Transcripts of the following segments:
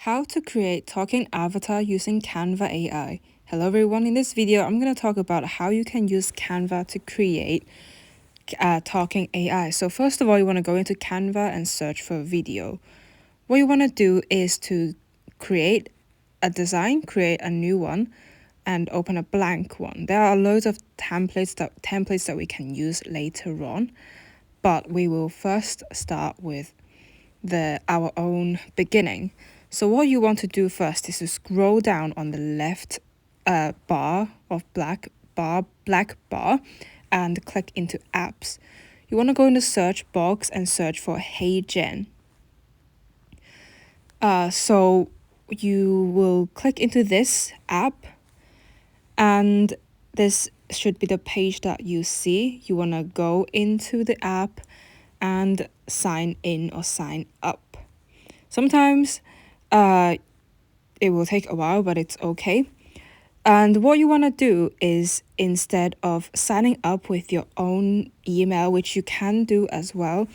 How to create talking avatar using Canva AI. Hello everyone, in this video I'm going to talk about how you can use Canva to create talking AI. So first of all, you want to go into Canva and search for video. What you want to do is to create a design, create a new one, and open a blank one. There are loads of templates that we can use later on, but we will first start with our own beginning. So what you want to do first is to scroll down on the left bar of black bar and click into apps. You want to go in the search box and search for Hey Jen. So you will click into this app, and this should be the page that you see. You want to go into the app and sign in or sign up. Sometimes it will take a while, but it's okay. And what you want to do is, instead of signing up with your own email, which you can do as well,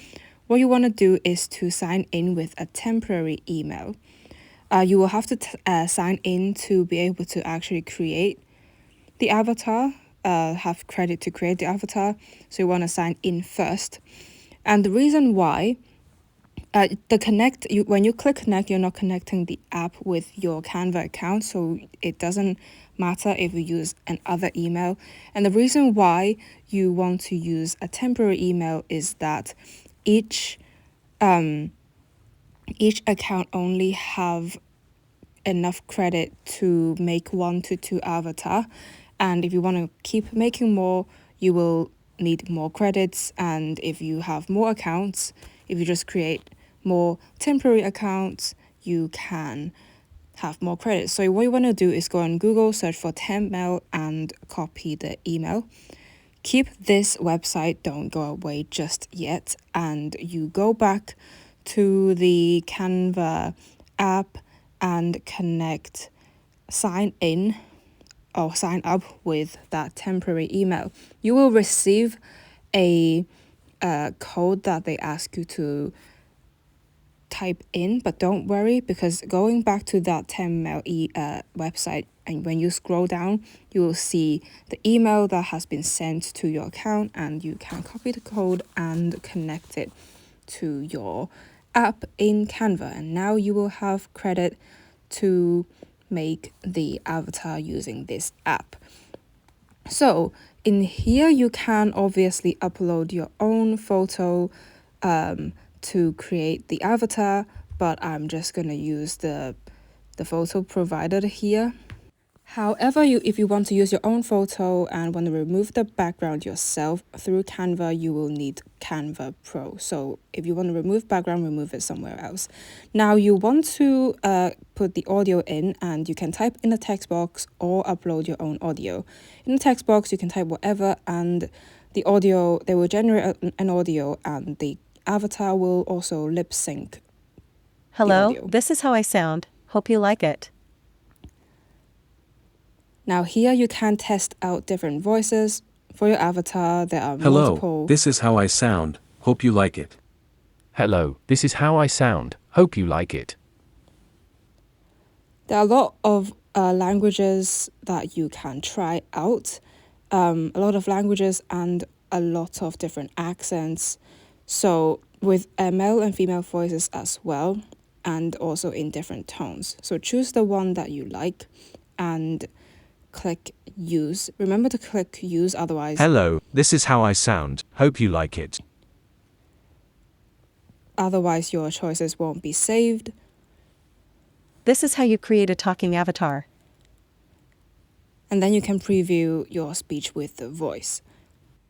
what you want to do is to sign in with a temporary email. You will have to sign in to be able to actually create the avatar, have credit to create the avatar. So you want to sign in first. And the reason why, when you click connect, you're not connecting the app with your Canva account, so it doesn't matter if you use another email. And the reason why you want to use a temporary email is that each account only have enough credit to make 1 to 2 avatar, and if you want to keep making more, you will need more credits. And if you have more accounts, if you just create more temporary accounts, you can have more credits. So what you want to do is go on Google, search for Tempmail, and copy the email. Keep this website, don't go away just yet, and you go back to the Canva app and sign in or sign up with that temporary email. You will receive a code that they ask you to type in, but don't worry, because going back to that Tempmail website, and when you scroll down, you will see the email that has been sent to your account, and you can copy the code and connect it to your app in Canva, and now you will have credit to make the avatar using this app. So in here, you can obviously upload your own photo to create the avatar, but I'm just going to use the photo provided here. However, if you want to use your own photo and want to remove the background yourself through Canva, you will need Canva Pro. So if you want to remove background, remove it somewhere else. Now you want to put the audio in, and you can type in the text box or upload your own audio. In the text box, you can type whatever, and the audio, they will generate an audio, and the avatar will also lip sync. Hello, this is how I sound. Hope you like it. Now here you can test out different voices for your avatar. There are Hello, multiple. this is how I sound. Hope you like it. Hello, this is how I sound. Hope you like it. There are a lot of languages that you can try out. A lot of languages and a lot of different accents. So with male and female voices as well, and also in different tones. So choose the one that you like and click use. Remember to click use, otherwise Hello, this is how I sound. Hope you like it. Otherwise your choices won't be saved. This is how you create a talking avatar. And then you can preview your speech with the voice.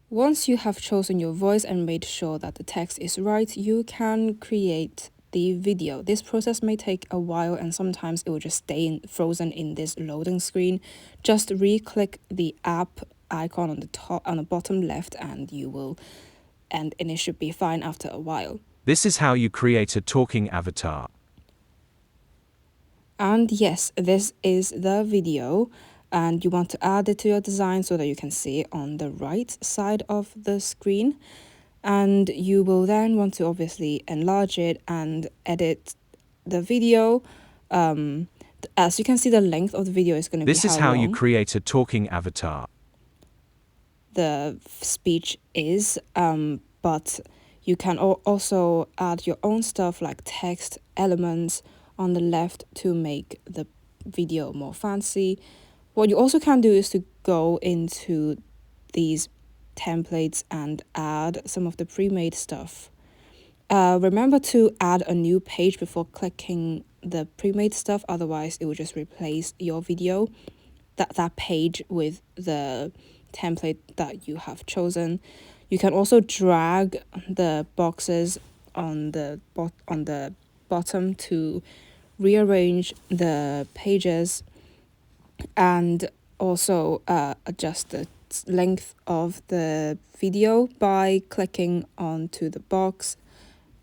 Once you have chosen your voice and made sure that the text is right, you can create the video. This process may take a while, and sometimes it will just stay frozen in this loading screen. Just re-click the app icon on the bottom left, and it should be fine after a while. This is how you create a talking avatar. And yes, this is the video, and you want to add it to your design so that you can see it on the right side of the screen. And you will then want to obviously enlarge it and edit the video As you can see, the length of the video is going to be This is how you long create a talking avatar. the speech is, but you can also add your own stuff like text elements on the left to make the video more fancy. What you also can do is to go into these templates and add some of the pre-made stuff. Remember to add a new page before clicking the pre-made stuff, otherwise it will just replace your video, that page with the template that you have chosen. You can also drag the boxes on the bottom to rearrange the pages, and also adjust the length of the video by clicking onto the box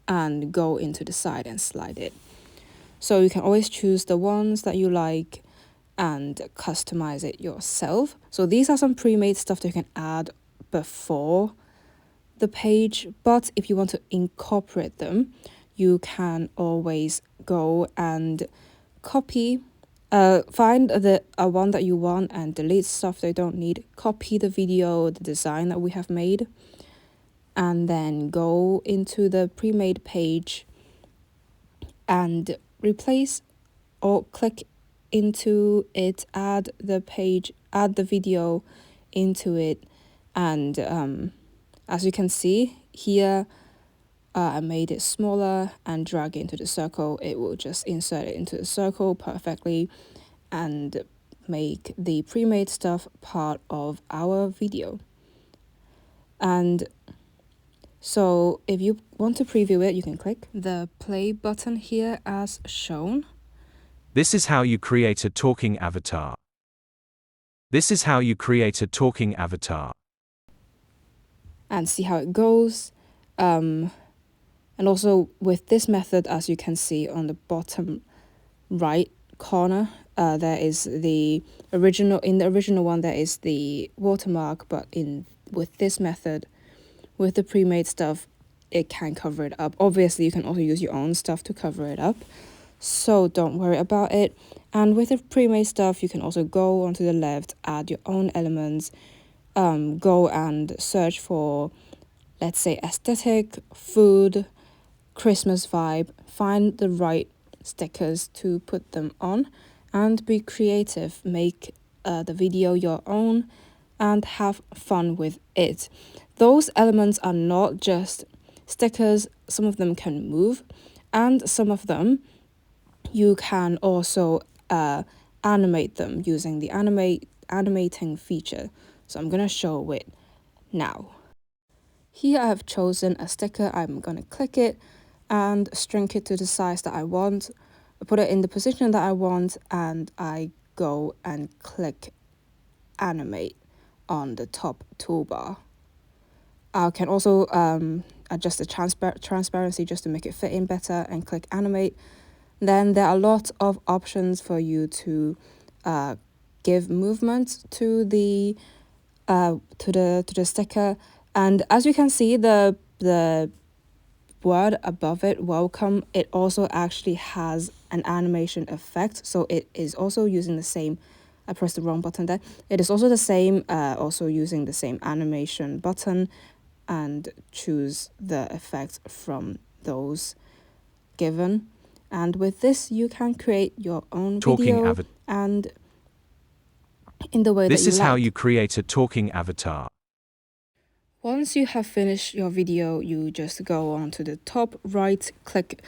and go into the side and slide it. So you can always choose the ones that you like and customize it yourself. So these are some pre-made stuff that you can add before the page, but if you want to incorporate them, you can always go and copy, find the one that you want and delete stuff that you don't need, copy the video, the design that we have made, and then go into the pre-made page and replace or click into it, add the video into it, and as you can see here, I made it smaller and drag it into the circle. It will just insert it into the circle perfectly and make the pre-made stuff part of our video. And so if you want to preview it, you can click the play button here as shown. This is how you create a talking avatar. This is how you create a talking avatar. And see how it goes. And also with this method, as you can see on the bottom right corner, there is the original. In the original one, there is the watermark, but with this method, with the pre-made stuff, it can cover it up. Obviously, you can also use your own stuff to cover it up, so don't worry about it. And with the pre-made stuff, you can also go onto the left, add your own elements, go and search for, let's say, aesthetic, food, Christmas vibe, find the right stickers to put them on, and be creative. Make the video your own and have fun with it. Those elements are not just stickers, some of them can move, and some of them you can also animate them using the animating feature. So I'm gonna show it now. Here I have chosen a sticker. I'm gonna click it and shrink it to the size that I want, put it in the position that I want, and I go and click animate on the top toolbar. I can also adjust the transparency just to make it fit in better and click animate. Then there are lots of options for you to give movement to the sticker, and as you can see, the word above it, welcome, it also actually has an animation effect. So it is also using the same, I pressed the wrong button there. It is also the same, also using the same animation button, and choose the effect from those given. And with this, you can create your own video and in the way that you like. This is how you create a talking avatar. Once you have finished your video, you just go on to the top right, click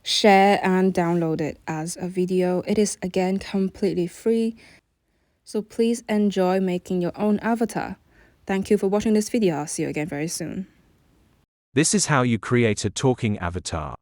share and download it as a video. It is again completely free, so please enjoy making your own avatar. Thank you for watching this video. I'll see you again very soon. This is how you create a talking avatar.